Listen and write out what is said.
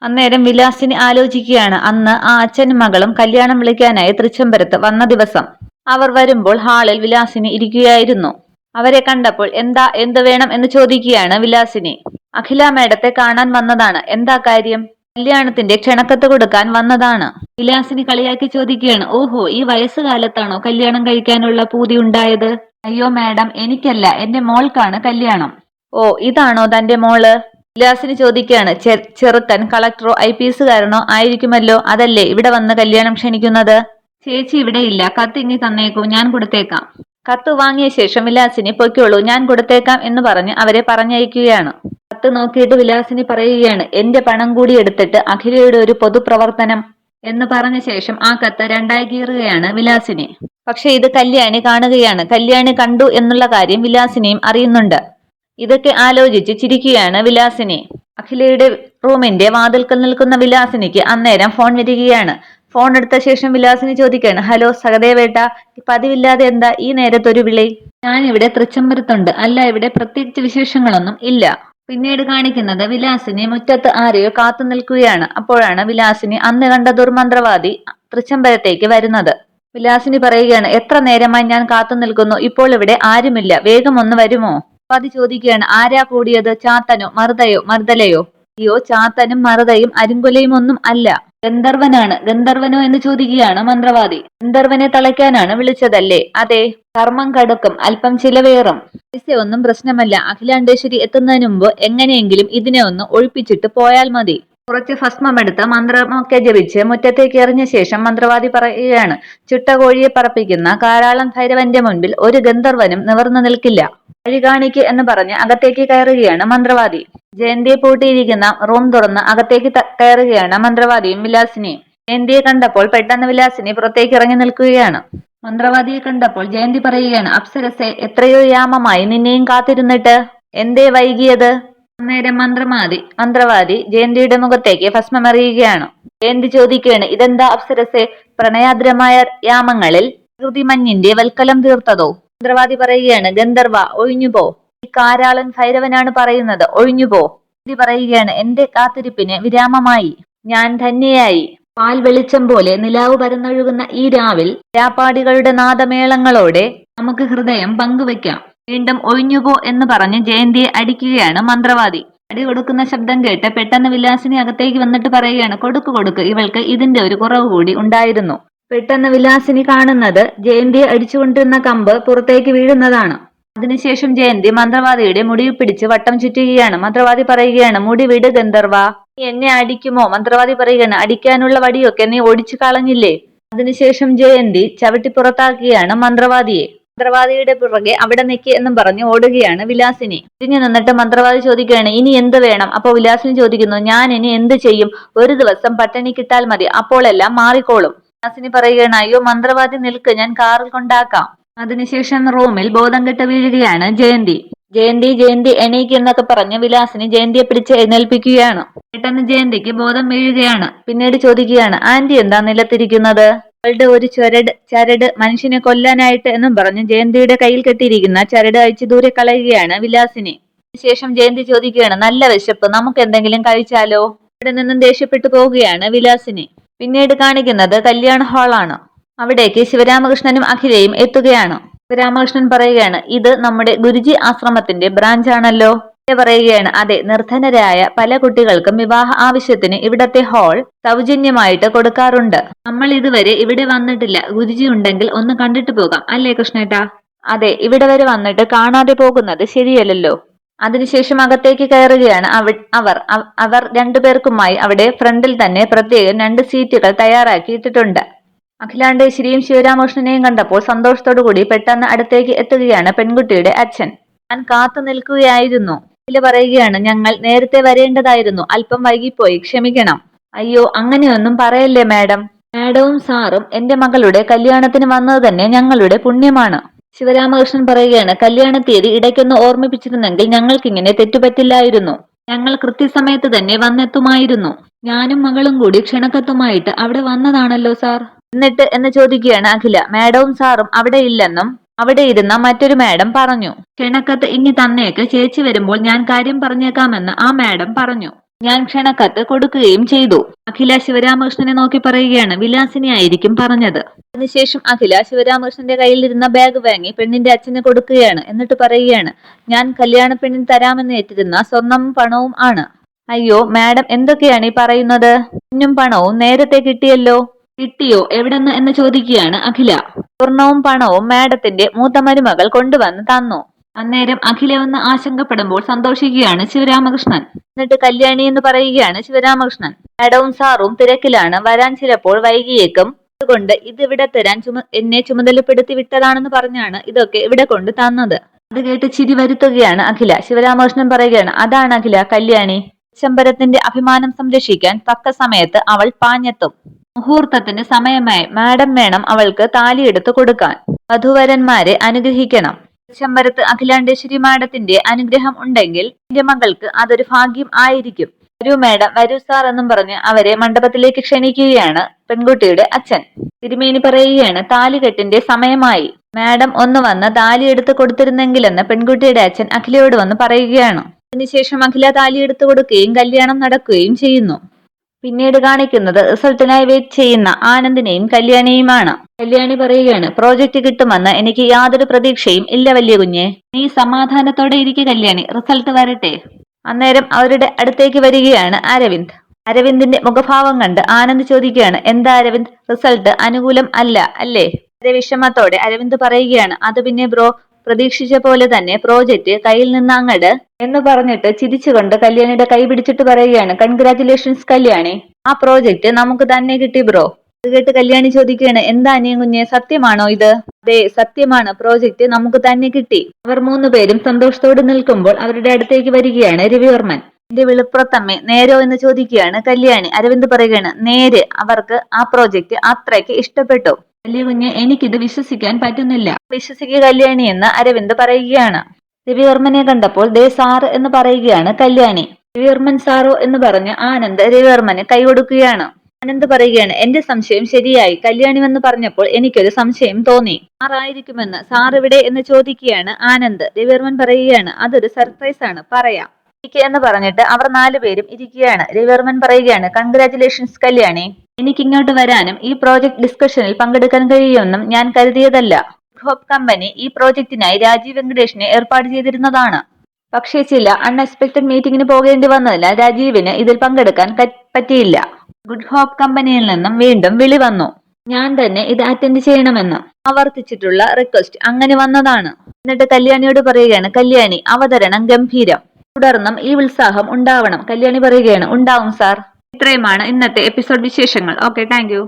അന്നേരം വിലാസിനി ആലോചിക്കുകയാണ് അന്ന് ആ അച്ഛനും മകളും കല്യാണം വിളിക്കാനായി തൃച്ചംബരത്ത് വന്ന ദിവസം. അവർ വരുമ്പോൾ ഹാളിൽ വിലാസിനി ഇരിക്കുകയായിരുന്നു. അവരെ കണ്ടപ്പോൾ എന്ത് വേണം എന്ന് ചോദിക്കുകയാണ് വിലാസിനി. അഖില മേഡത്തെ കാണാൻ വന്നതാണ്. എന്താ കാര്യം? കല്യാണത്തിന്റെ ക്ഷണക്കത്ത് കൊടുക്കാൻ വന്നതാണ്. വിലാസിനി കളിയാക്കി ചോദിക്കുകയാണ്. ഓഹോ, ഈ വയസ്സുകാലത്താണോ കല്യാണം കഴിക്കാനുള്ള പൂതി ഉണ്ടായത്? അയ്യോ മാഡം, എനിക്കല്ല, എന്റെ മോൾക്കാണ് കല്യാണം. ഓ, ഇതാണോ തന്റെ മോള്? വിലാസിനി ചോദിക്കുകയാണ്. ചെറുക്കൻ കളക്ടറോ IPS ആയിരിക്കുമല്ലോ, അതല്ലേ ഇവിടെ വന്ന് കല്യാണം ക്ഷണിക്കുന്നത്? ചേച്ചി ഇവിടെ ഇല്ല, കത്ത് ഇങ്ങി തന്നേക്കൂ, ഞാൻ കൊടുത്തേക്കാം. കത്ത് വാങ്ങിയ ശേഷം വിലാസിനി പൊയ്ക്കോളൂ, ഞാൻ കൊടുത്തേക്കാം എന്ന് പറഞ്ഞ് അവരെ പറഞ്ഞയക്കുകയാണ്. കത്ത് നോക്കിയിട്ട് വിലാസിനി പറയുകയാണ്. എന്റെ പണം കൂടി എടുത്തിട്ട് അഖിലയുടെ ഒരു പൊതുപ്രവർത്തനം എന്ന് പറഞ്ഞ ശേഷം ആ കത്ത് രണ്ടായി കീറുകയാണ് വിലാസിനി. പക്ഷെ ഇത് കല്യാണി കാണുകയാണ്. കല്യാണി കണ്ടു എന്നുള്ള കാര്യം വിലാസിനിയും അറിയുന്നുണ്ട്. ഇതൊക്കെ ആലോചിച്ച് ചിരിക്കുകയാണ് വിലാസിനി. അഖിലയുടെ റൂമിന്റെ വാതിൽക്കൽ നിൽക്കുന്ന വിലാസിനിക്ക് അന്നേരം ഫോൺ വരികയാണ്. ഫോൺ എടുത്ത ശേഷം വിലാസിനി ചോദിക്കുകയാണ്. ഹലോ സഹദേവേട്ട, പതിവില്ലാതെ എന്താ ഈ നേരത്തൊരു വിളി? ഞാനിവിടെ തൃച്ചംബരത്തുണ്ട്. അല്ല, ഇവിടെ പ്രത്യേകിച്ച് വിശേഷങ്ങളൊന്നും ഇല്ല. പിന്നീട് കാണിക്കുന്നത് വിലാസിനി മുറ്റത്ത് ആരെയോ കാത്തു നിൽക്കുകയാണ്. അപ്പോഴാണ് വിലാസിനി അന്ന് കണ്ട ദുർമന്ത്രവാദി തൃച്ചംബരത്തേക്ക് വരുന്നത്. വിലാസിനി പറയുകയാണ്. എത്ര നേരമായി ഞാൻ കാത്തു നിൽക്കുന്നു, ഇപ്പോൾ ഇവിടെ ആരുമില്ല, വേഗം ഒന്ന് വരുമോ? വാദി ചോദിക്കുകയാണ്. ആരാ കൂടിയത്? ചാത്തനോ മർദ്ദലയോ? അയ്യോ, ചാത്തനും മറുതയും അരിങ്കൊലയും ഒന്നും അല്ല, ഗന്ധർവനാണ്. ഗന്ധർവനോ എന്ന് ചോദിക്കുകയാണ് മന്ത്രവാദി. ഗന്ധർവനെ തളയ്ക്കാനാണ് വിളിച്ചതല്ലേ? അതെ. കർമ്മം കടുക്കും, അല്പം ചിലവേറും. പൈസ ഒന്നും പ്രശ്നമല്ല. അഖിലാണ്ടേശ്വരി എത്തുന്നതിന് മുമ്പ് എങ്ങനെയെങ്കിലും ഇതിനെ ഒന്ന് ഒഴിപ്പിച്ചിട്ട് പോയാൽ മതി. കുറച്ച് ഭസ്മമെടുത്ത് മന്ത്രമൊക്കെ ജപിച്ച് മുറ്റത്തേക്ക് എറിഞ്ഞ ശേഷം മന്ത്രവാദി പറയുകയാണ്. ചുട്ട കോഴിയെ പറപ്പിക്കുന്ന കാരാളം ഭൈരവന്റെ മുൻപിൽ ഒരു ഗന്ധർവനും നിവർന്നു നിൽക്കില്ല. വഴി കാണിക്ക് എന്ന് പറഞ്ഞ് അകത്തേക്ക് കയറുകയാണ് മന്ത്രവാദി. ജയന്തിയെ പൂട്ടിയിരിക്കുന്ന റൂം തുറന്ന് അകത്തേക്ക് കയറുകയാണ് മന്ത്രവാദിയും വിലാസിനിയും. ജയന്തിയെ കണ്ടപ്പോൾ പെട്ടെന്ന് വിലാസിനി പുറത്തേക്ക് ഇറങ്ങി നിൽക്കുകയാണ്. മന്ത്രവാദിയെ കണ്ടപ്പോൾ ജയന്തി പറയുകയാണ്. അപ്സരസെ, എത്രയോ യാമമായി നിന്നെയും കാത്തിരുന്നിട്ട്, എന്തേ വൈകിയത്? അന്നേരം മന്ത്രവാദി ജയന്തിയുടെ മുഖത്തേക്ക് ഭസ്മമെറിയുകയാണ്. ജയന്തി ചോദിക്കുകയാണ്. ഇതെന്താ അപ്സരസെ, പ്രണയാദ്രമായ യാമങ്ങളിൽ പ്രകൃതി മഞ്ഞിന്റെ വൽക്കലം തീർത്തതോ? മന്ത്രവാദി പറയുകയാണ്. ഗന്ധർവ, ഒഴിഞ്ഞുപോ. ഈ കാരാളൻ ഭൈരവനാണ് പറയുന്നത്, ഒഴിഞ്ഞുപോ. ജയന്തി പറയുകയാണ്. എന്റെ കാത്തിരിപ്പിന് വിരാമമായി. ഞാൻ ധന്യയായി. പാൽ വെളിച്ചം പോലെ നിലാവ് പരന്നൊഴുകുന്ന ഈ രാവിൽ രാപ്പാടികളുടെ നാദമേളങ്ങളോടെ നമുക്ക് ഹൃദയം പങ്കുവെക്കാം. വീണ്ടും ഒഴിഞ്ഞുപോ എന്ന് പറഞ്ഞ് ജയന്തിയെ അടിക്കുകയാണ് മന്ത്രവാദി. അടി കൊടുക്കുന്ന ശബ്ദം കേട്ട് പെട്ടെന്ന് വിലാസിനി അകത്തേക്ക് വന്നിട്ട് പറയുകയാണ്. കൊടുക്ക്, ഇവൾക്ക് ഇതിന്റെ ഒരു കുറവ് കൂടി ഉണ്ടായിരുന്നു. പെട്ടെന്ന് വിലാസിനി കാണുന്നത് ജയന്തിയെ അടിച്ചുകൊണ്ടിരുന്ന കമ്പ് പുറത്തേക്ക് വീഴുന്നതാണ്. അതിനുശേഷം ജയന്തി മന്ത്രവാദിയുടെ മുടിയിൽ പിടിച്ച് വട്ടം ചുറ്റുകയാണ്. മന്ത്രവാദി പറയുകയാണ്. മുടി വിട് ഗന്ധർവ, നീ എന്നെ അടിക്കുമോ? മന്ത്രവാദി പറയുകയാണ്. അടിക്കാനുള്ള വടിയൊക്കെ നീ ഓടിച്ചു കളഞ്ഞില്ലേ? അതിനുശേഷം ജയന്തി ചവിട്ടി പുറത്താക്കുകയാണ് മന്ത്രവാദിയെ. മന്ത്രവാദിയുടെ പുറകെ അവിടെ നിൽക്കി എന്നും പറഞ്ഞ് ഓടുകയാണ് വിലാസിനി. തിരിഞ്ഞു നിന്നിട്ട് മന്ത്രവാദി ചോദിക്കുകയാണ്. ഇനി എന്ത് വേണം? അപ്പൊ വിലാസിനി ചോദിക്കുന്നു. ഞാൻ ഇനി എന്ത് ചെയ്യും? ഒരു ദിവസം പട്ടിണി കിട്ടാൽ മതി, അപ്പോൾ എല്ലാം മാറിക്കോളും. വിലാസിനി പറയുകയാണ്. അയ്യോ മന്ത്രവാദി നിൽക്ക്, ഞാൻ കാറിൽ കൊണ്ടാക്കാം. അതിനുശേഷം റൂമിൽ ബോധം കെട്ട് വീഴുകയാണ് ജയന്തി. ജയന്തി എണീക്ക് എന്നൊക്കെ പറഞ്ഞ് വിലാസിനി ജയന്തിയെ പിടിച്ച് എഴുന്നേൽപ്പിക്കുകയാണ്. പെട്ടെന്ന് ജയന്തിക്ക് ബോധം വീഴുകയാണ്. പിന്നീട് ചോദിക്കുകയാണ്. ആന്റി എന്താ നിലത്തിരിക്കുന്നത്? അവളുടെ ഒരു ചരട് മനുഷ്യനെ കൊല്ലാനായിട്ട് എന്നും പറഞ്ഞ് ജയന്തിയുടെ കയ്യിൽ കെട്ടിയിരിക്കുന്ന ചരട് അഴിച്ച് ദൂരെ കളയുകയാണ് വിലാസിനി. ശേഷം ജയന്തി ചോദിക്കുകയാണ്. നല്ല വിശപ്പ്, നമുക്ക് എന്തെങ്കിലും കഴിച്ചാലോ? ഇവിടെ നിന്നും ദേഷ്യപ്പെട്ടു പോവുകയാണ് വിലാസിനി. പിന്നീട് കാണിക്കുന്നത് കല്യാണ ഹാളാണ്. അവിടേക്ക് ശിവരാമകൃഷ്ണനും അഖിലയും എത്തുകയാണ്. ശിവരാമകൃഷ്ണൻ പറയുകയാണ്. ഇത് നമ്മുടെ ഗുരുജി ആശ്രമത്തിന്റെ ബ്രാഞ്ചാണല്ലോ? പറയുകയാണ്. അതെ, നിർധനരായ പല കുട്ടികൾക്കും വിവാഹ ആവശ്യത്തിന് ഇവിടത്തെ ഹാൾ സൗജന്യമായിട്ട് കൊടുക്കാറുണ്ട്. നമ്മൾ ഇതുവരെ ഇവിടെ വന്നിട്ടില്ല. ഗുരുജി ഉണ്ടെങ്കിൽ ഒന്ന് കണ്ടിട്ട് പോകാം, അല്ലേ കൃഷ്ണേട്ടാ? അതെ, ഇവിടെ വരെ വന്നിട്ട് കാണാതെ പോകുന്നത് ശരിയല്ലല്ലോ. അതിനുശേഷം അകത്തേക്ക് കയറുകയാണ് അവർ രണ്ടുപേർക്കുമായി അവിടെ ഫ്രണ്ടിൽ തന്നെ പ്രത്യേകം 2 സീറ്റുകൾ തയ്യാറാക്കിയിട്ടിട്ടുണ്ട്. അഖിലാണ്ടേശ്വരിയും ശിവരാമകൃഷ്ണനെയും കണ്ടപ്പോൾ സന്തോഷത്തോടുകൂടി പെട്ടെന്ന് അടുത്തേക്ക് എത്തുകയാണ് പെൺകുട്ടിയുടെ അച്ഛൻ. ഞാൻ കാത്തു നിൽക്കുകയായിരുന്നു. അഖില പറയുകയാണ്. ഞങ്ങൾ നേരത്തെ വരേണ്ടതായിരുന്നു, അല്പം വൈകിപ്പോയി, ക്ഷമിക്കണം. അയ്യോ, അങ്ങനെയൊന്നും പറയല്ലേ മാഡം. മാഡവും സാറും എന്റെ മകളുടെ കല്യാണത്തിന് വന്നത് തന്നെ ഞങ്ങളുടെ പുണ്യമാണ്. ശിവരാമകൃഷ്ണൻ പറയുകയാണ്. കല്യാണ തീയതി ഇടയ്ക്കൊന്ന് ഓർമ്മിപ്പിച്ചിരുന്നെങ്കിൽ ഞങ്ങൾക്കിങ്ങനെ തെറ്റുപറ്റില്ലായിരുന്നു. ഞങ്ങൾ കൃത്യസമയത്ത് തന്നെ വന്നെത്തുമായിരുന്നു. ഞാനും മകളും കൂടി ക്ഷണക്കത്തുമായിട്ട് അവിടെ വന്നതാണല്ലോ സാർ. എന്നിട്ട് എന്ന് ചോദിക്കുകയാണ് അഖില. മാഡവും സാറും അവിടെ ഇല്ലെന്നും അവിടെ ഇരുന്ന മറ്റൊരു മാഡം പറഞ്ഞു. ക്ഷണക്കത്ത് ഇങ്ങി തന്നേക്ക്, ചേച്ചി വരുമ്പോൾ ഞാൻ കാര്യം പറഞ്ഞേക്കാമെന്ന് ആ മാഡം പറഞ്ഞു. ഞാൻ ക്ഷണക്കത്ത് കൊടുക്കുകയും ചെയ്തു. അഖില ശിവരാമകൃഷ്ണനെ നോക്കി പറയുകയാണ്, വിലാസിനി ആയിരിക്കും പറഞ്ഞത്. അതിനുശേഷം അഖില ശിവരാമകൃഷ്ണന്റെ കയ്യിലിരുന്ന ബാഗ് വാങ്ങി പെണ്ണിന്റെ അച്ഛന് കൊടുക്കുകയാണ്. എന്നിട്ട് പറയുകയാണ്, ഞാൻ കല്യാണ പെണ്ണിന് തരാമെന്ന് ഏറ്റിരുന്ന സ്വർണവും പണവും ആണ്. അയ്യോ മാഡം, എന്തൊക്കെയാണ് ഈ പറയുന്നത്? പൊന്നും പണവും നേരത്തെ കിട്ടിയല്ലോ. കിട്ടിയോ, എവിടെന്ന് എന്ന് ചോദിക്കുകയാണ് അഖില. സ്വർണവും പണവും മാഡത്തിന്റെ മൂത്ത മരുമകൾ കൊണ്ടുവന്ന് തന്നു. അന്നേരം അഖില ഒന്ന് ആശങ്കപ്പെടുമ്പോൾ സന്തോഷിക്കുകയാണ് ശിവരാമകൃഷ്ണൻ. എന്നിട്ട് കല്യാണി എന്ന് പറയുകയാണ് ശിവരാമകൃഷ്ണൻ. മാഡവും സാറും തിരക്കിലാണ്, വരാൻ ചിലപ്പോൾ വൈകിയേക്കും. അതുകൊണ്ട് ഇതിവിടെ തരാൻ എന്നെ ചുമതലപ്പെടുത്തി വിട്ടതാണെന്ന് പറഞ്ഞാണ് ഇതൊക്കെ ഇവിടെ കൊണ്ട് തന്നത്. അത് കേട്ട് ചിരി വരുത്തുകയാണ് അഖില. ശിവരാമകൃഷ്ണൻ പറയുകയാണ്, അതാണ് അഖില കല്യാണി. ചിദംബരത്തിന്റെ അഭിമാനം സംരക്ഷിക്കാൻ തക്ക സമയത്ത് അവൾ പാഞ്ഞെത്തും. മുഹൂർത്തത്തിന് സമയമായി. മാഡം വേണം അവൾക്ക് താലിയെടുത്ത് കൊടുക്കാൻ. വധുവരന്മാരെ അനുഗ്രഹിക്കണം. ചിദംബരത്ത് അഖിലാണ്ടേശ്വരി മാഡത്തിന്റെ അനുഗ്രഹം ഉണ്ടെങ്കിൽ എന്റെ മകൾക്ക് അതൊരു ഭാഗ്യം ആയിരിക്കും. വരൂ മാഡം, വരൂ സാർ എന്നും പറഞ്ഞ് അവരെ മണ്ഡപത്തിലേക്ക് ക്ഷണിക്കുകയാണ് പെൺകുട്ടിയുടെ അച്ഛൻ. തിരുമേനി പറയുകയാണ്, താലികെട്ടിന്റെ സമയമായി. മാഡം ഒന്ന് വന്ന് താലി എടുത്ത് കൊടുത്തിരുന്നെങ്കിലെന്ന് പെൺകുട്ടിയുടെ അച്ഛൻ അഖിലയോട് വന്ന് പറയുകയാണ്. അതിനുശേഷം അഖില താലി എടുത്തു കൊടുക്കുകയും കല്യാണം നടക്കുകയും ചെയ്യുന്നു. പിന്നീട് കാണിക്കുന്നത് റിസൾട്ടിനായി വെയിറ്റ് ചെയ്യുന്ന ആനന്ദിനെയും കല്യാണിയുമാണ്. കല്യാണി പറയുകയാണ്, പ്രോജക്റ്റ് കിട്ടുമെന്ന് എനിക്ക് യാതൊരു പ്രതീക്ഷയും ഇല്ല വലിയ കുഞ്ഞെ. നീ സമാധാനത്തോടെ ഇരിക്കുക കല്യാണി, റിസൾട്ട് വരട്ടെ. അന്നേരം അവരുടെ അടുത്തേക്ക് വരികയാണ് അരവിന്ദ്. അരവിന്ദിന്റെ മുഖഭാവം കണ്ട് ആനന്ദ് ചോദിക്കുകയാണ്, എന്താ അരവിന്ദ്, റിസൾട്ട് അനുകൂലം അല്ല അല്ലേ? വളരെ വിഷമത്തോടെ അരവിന്ദ് പറയുകയാണ്, അത് പിന്നെ ബ്രോ, പ്രതീക്ഷിച്ച പോലെ തന്നെ പ്രോജക്റ്റ് കയ്യിൽ നിന്ന് അങ്ങട് എന്ന് പറഞ്ഞിട്ട് ചിരിച്ചുകൊണ്ട് കല്യാണിയുടെ കൈ പിടിച്ചിട്ട് പറയുകയാണ്, കൺഗ്രാറ്റുലേഷൻസ് കല്യാണി, ആ പ്രോജക്റ്റ് നമുക്ക് തന്നെ കിട്ടി ബ്രോ. അത് കേട്ട് കല്യാണി ചോദിക്കുകയാണ്, എന്താ അനിയൻ കുഞ്ഞെ, സത്യമാണോ ഇത്? അതെ സത്യമാണ്, പ്രോജക്റ്റ് നമുക്ക് തന്നെ കിട്ടി. അവർ മൂന്നുപേരും സന്തോഷത്തോടെ നിൽക്കുമ്പോൾ അവരുടെ അടുത്തേക്ക് വരികയാണ് രവിവർമ്മൻ. എന്റെ വിളിപ്പുറത്തമ്മേ, നേരോ എന്ന് ചോദിക്കുകയാണ് കല്യാണി. അരവിന്ദ് പറയുകയാണ്, നേര്, അവർക്ക് ആ പ്രോജക്റ്റ് അത്രയ്ക്ക് ഇഷ്ടപ്പെട്ടു. വലിയ കുഞ്ഞ്, എനിക്കിത് വിശ്വസിക്കാൻ പറ്റുന്നില്ല. വിശ്വസിക്കുക കല്യാണി എന്ന് അരവിന്ദ് പറയുകയാണ്. രവിവർമ്മനെ കണ്ടപ്പോൾ ദേ സാറ് എന്ന് പറയുകയാണ് കല്യാണി. രവിവർമ്മൻ സാറോ എന്ന് പറഞ്ഞ് ആനന്ദ് രവിവർമ്മന് കൈ കൊടുക്കുകയാണ്. ആനന്ദ് പറയുകയാണ്, എന്റെ സംശയം ശരിയായി. കല്യാണി എന്ന് പറഞ്ഞപ്പോൾ എനിക്കൊരു സംശയം തോന്നി. സാറായിരിക്കുമെന്ന്. സാർ ഇവിടെ എന്ന് ചോദിക്കുകയാണ് ആനന്ദ്. രവിവർമ്മൻ പറയുകയാണ്, അതൊരു സർപ്രൈസ് ആണ്, പറയാം എന്ന് പറഞ്ഞിട്ട് അവർ നാലുപേരും ഇരിക്കുകയാണ്. രവിവർമ്മൻ പറയുകയാണ്, കൺഗ്രാറ്റുലേഷൻസ് കല്യാണി, എനിക്കിങ്ങോട്ട് വരാനും ഈ പ്രോജക്ട് ഡിസ്കഷനിൽ പങ്കെടുക്കാൻ കഴിയുമെന്നും ഞാൻ കരുതിയതല്ല. ഹോപ്പ് കമ്പനി ഈ പ്രോജക്റ്റിനായി രാജീവ് വെങ്കടേഷിനെ ഏർപ്പാട് ചെയ്തിരുന്നതാണ്. പക്ഷേ ചില അൺഎക്സ്പെക്ടഡ് മീറ്റിംഗിന് പോകേണ്ടി വന്നതിനാൽ രാജീവിന് ഇതിൽ പങ്കെടുക്കാൻ പറ്റിയില്ല. ഗുഡ് ഹോപ്പ് കമ്പനിയിൽ നിന്നും വീണ്ടും വിളി വന്നു, ഞാൻ തന്നെ ഇത് അറ്റൻഡ് ചെയ്യണമെന്ന്. ആവർത്തിച്ചിട്ടുള്ള റിക്വസ്റ്റ് അങ്ങനെ വന്നതാണ്. എന്നിട്ട് കല്യാണിയോട് പറയുകയാണ്, കല്യാണി, അവതരണം ഗംഭീരം, തുടർന്നും ഈ ഉത്സാഹം ഉണ്ടാവണം. കല്യാണി പറയുകയാണ്, ഉണ്ടാവും സാർ. ഇത്രയുമാണ് ഇന്നത്തെ എപ്പിസോഡ് വിശേഷങ്ങൾ. Okay, thank you.